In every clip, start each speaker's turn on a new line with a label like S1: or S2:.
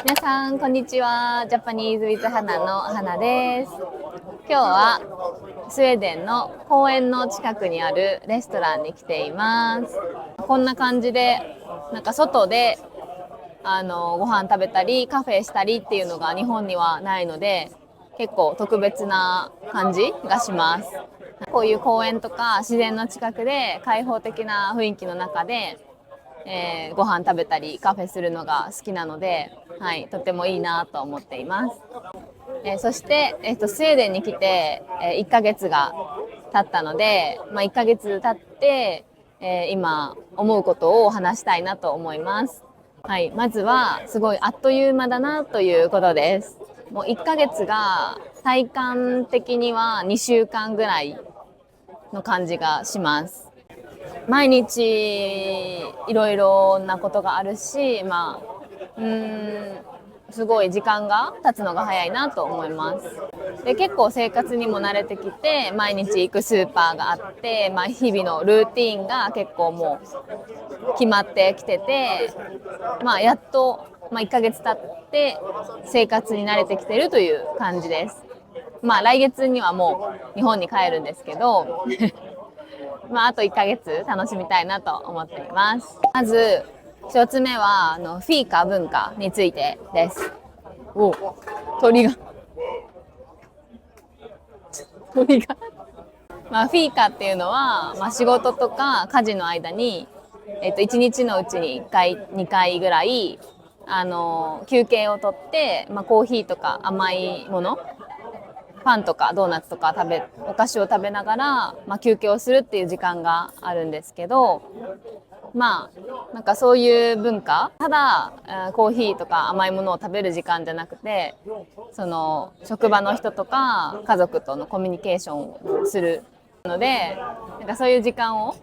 S1: 皆さんこんにちは。ジャパニーズウィズハナの花です。今日はスウェーデンの公園の近くにあるレストランに来ています。こんな感じでなんか外でご飯食べたりカフェしたりっていうのが日本にはないので、結構特別な感じがします。こういう公園とか自然の近くで開放的な雰囲気の中でご飯食べたりカフェするのが好きなので、はい、とてもいいなと思っています。そして、スウェーデンに来て、1ヶ月が経ったので、1ヶ月経って、今思うことを話したいなと思います。はい、まずはすごいあっという間だなということです。もう1ヶ月が体感的には2週間ぐらいの感じがします。毎日いろいろなことがあるし、すごい時間が経つのが早いなと思います。で、結構生活にも慣れてきて、毎日行くスーパーがあって、日々のルーティンが結構もう決まってきてて、やっと、1ヶ月経って生活に慣れてきてるという感じです。来月にはもう日本に帰るんですけどあと1ヶ月楽しみたいなと思っています。まず1つ目はフィーカ文化についてです。お、鳥が鳥がフィーカっていうのは、仕事とか家事の間に、1日のうちに1回2回ぐらい休憩をとって、コーヒーとか甘いもの、パンとかドーナツとかお菓子を食べながら、休憩をするっていう時間があるんですけど、なんかそういう文化、ただコーヒーとか甘いものを食べる時間じゃなくて、その職場の人とか家族とのコミュニケーションをするので、なんかそういう時間を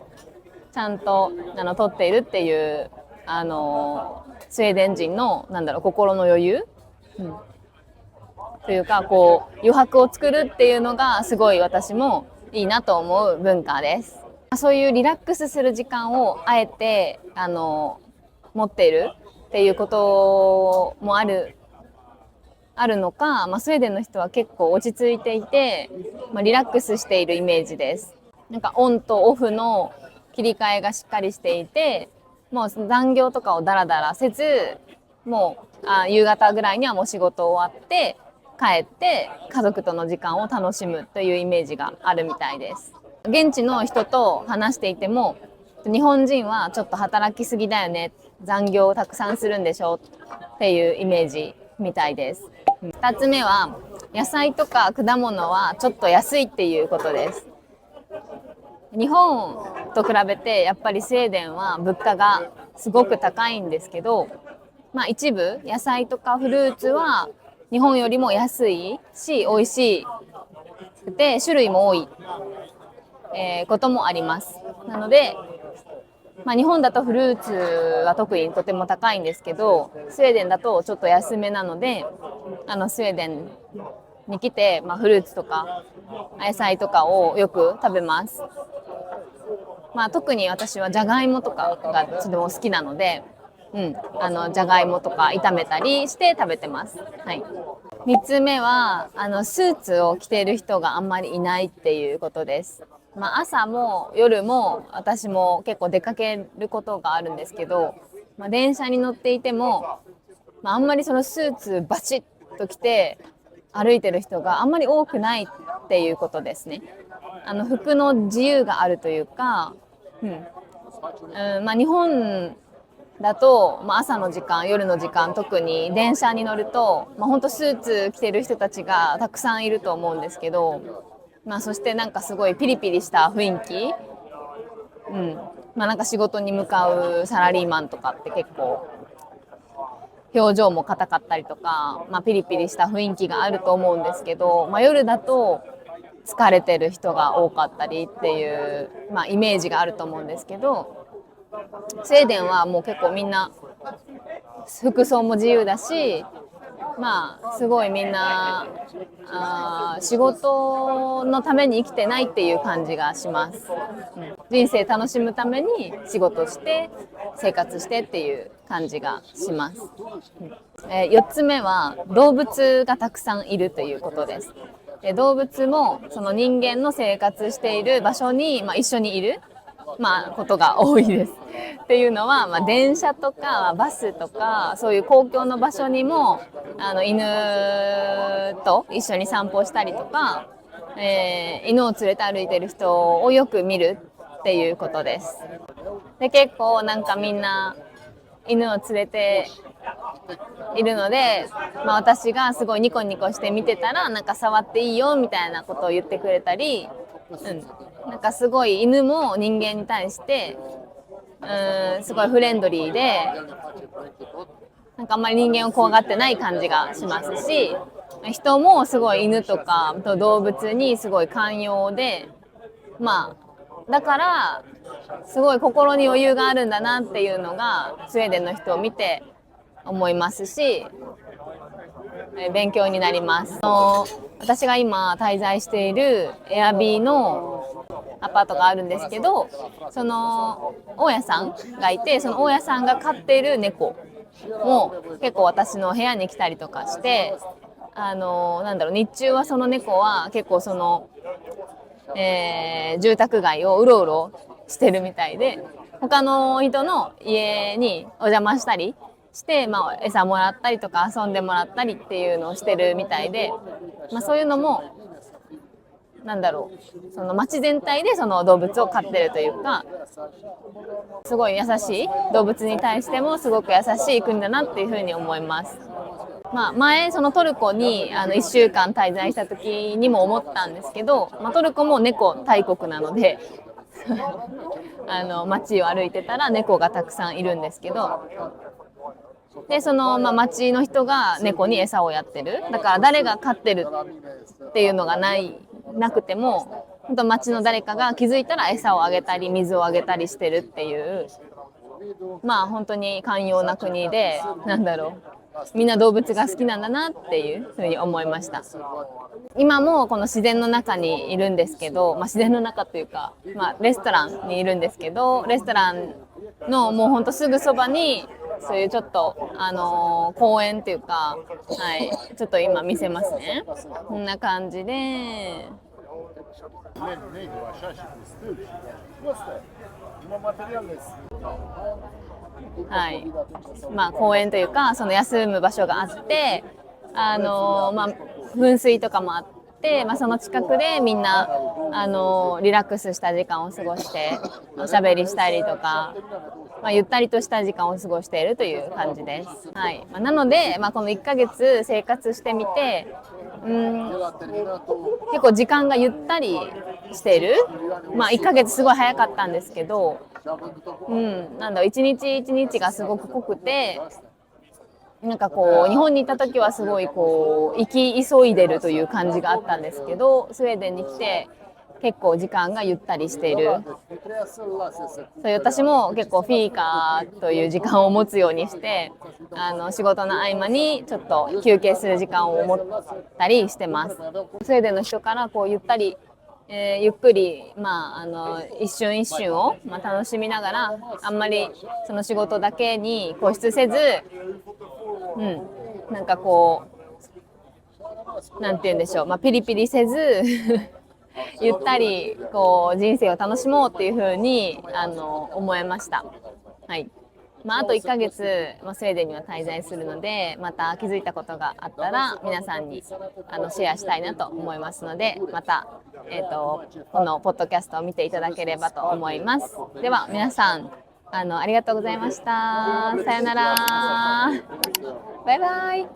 S1: ちゃんと取っているっていうスウェーデン人の心の余裕、というか余白を作るっていうのがすごい私もいいなと思う文化です。そういうリラックスする時間をあえて持っているっていうこともあるのか、スウェーデンの人は結構落ち着いていて、リラックスしているイメージです。なんかオンとオフの切り替えがしっかりしていて、もう残業とかをダラダラせず、もう夕方ぐらいにはもう仕事終わって帰って家族との時間を楽しむというイメージがあるみたいです。現地の人と話していても、日本人はちょっと働きすぎだよね、残業をたくさんするんでしょっていうイメージみたいです。2つ目は野菜とか果物はちょっと安いっていうことです。日本と比べてやっぱりスウェーデンは物価がすごく高いんですけど、一部野菜とかフルーツは日本よりも安いし美味しくて種類も多い、こともあります。なので、日本だとフルーツは特にとても高いんですけど、スウェーデンだとちょっと安めなので、スウェーデンに来て、フルーツとか野菜とかをよく食べます。特に私はじゃがいもとかがとても好きなので、じゃがいもとか炒めたりして食べてます。はい。3つ目はスーツを着ている人があんまりいないっていうことです。朝も夜も私も結構出かけることがあるんですけど、電車に乗っていても、あんまりそのスーツバチッと着て歩いてる人があんまり多くないっていうことですね。服の自由があるというか、日本だと、朝の時間夜の時間特に電車に乗ると、ほんとスーツ着てる人たちがたくさんいると思うんですけど、そしてなんかすごいピリピリした雰囲気、なんか仕事に向かうサラリーマンとかって結構表情も硬かったりとか、ピリピリした雰囲気があると思うんですけど、夜だと疲れてる人が多かったりっていう、イメージがあると思うんですけど、スウェーデンはもう結構みんな服装も自由だし、すごいみんな仕事のために生きてないっていう感じがします。人生楽しむために仕事して生活してっていう感じがします。4つ目は動物がたくさんいるということです。で動物もその人間の生活している場所に、一緒にいる、ことが多いです。っていうのは、電車とかバスとかそういう公共の場所にも犬と一緒に散歩したりとか、犬を連れて歩いてる人をよく見るっていうことです。で結構なんかみんな犬を連れているので、私がすごいニコニコして見てたらなんか触っていいよみたいなことを言ってくれたり、なんかすごい犬も人間に対してすごいフレンドリーで、なんかあんまり人間を怖がってない感じがしますし、人もすごい犬とか動物にすごい寛容で、だからすごい心に余裕があるんだなっていうのがスウェーデンの人を見て思いますし、勉強になります。私が今滞在しているエアビーのアパートがあるんですけど、その大家さんがいて、その大家さんが飼っている猫も結構私の部屋に来たりとかして、日中はその猫は結構その、住宅街をうろうろしてるみたいで、他の人の家にお邪魔したりして、餌もらったりとか遊んでもらったりっていうのをしてるみたいで、そういうのもその町全体でその動物を飼ってるというか、すごい優しい、動物に対してもすごく優しい国だなっていうふうに思います。前そのトルコに1週間滞在した時にも思ったんですけど、トルコも猫大国なので街を歩いてたら猫がたくさんいるんですけど、でその、町の人が猫に餌をやってる、だから誰が飼ってるっていうのがなくても、本当町の誰かが気づいたら餌をあげたり水をあげたりしてるっていう、本当に寛容な国で、みんな動物が好きなんだなっていうふうに思いました。今もこの自然の中にいるんですけど、自然の中というか、レストランにいるんですけど、レストランのもうほんとすぐそばにそういうちょっと公園っていうか、ちょっと今見せますね。こんな感じで。公園というかその休む場所があって、噴水とかもあって、その近くでみんなリラックスした時間を過ごしておしゃべりしたりとか、ゆったりとした時間を過ごしているという感じです。なので、この1ヶ月生活してみて、結構時間がゆったりしている。1ヶ月すごい早かったんですけど、一日一日がすごく濃くて、なんかこう日本にいた時はすごいこう生き急いでるという感じがあったんですけど、スウェーデンに来て結構時間がゆったりしている。そういう私も結構フィーカーという時間を持つようにして、仕事の合間にちょっと休憩する時間を持ったりしてます。スウェーデンの人からこうゆったりゆっくり、一瞬一瞬を、楽しみながら、あんまりその仕事だけに固執せず、なんかこうなんて言うんでしょう、ピリピリせずゆったりこう人生を楽しもうっていう風に思いました。あと1ヶ月、スウェーデンには滞在するので、また気づいたことがあったら皆さんにシェアしたいなと思いますので、また、このポッドキャストを見ていただければと思います。では皆さんありがとうございました。さよなら。バイバイ。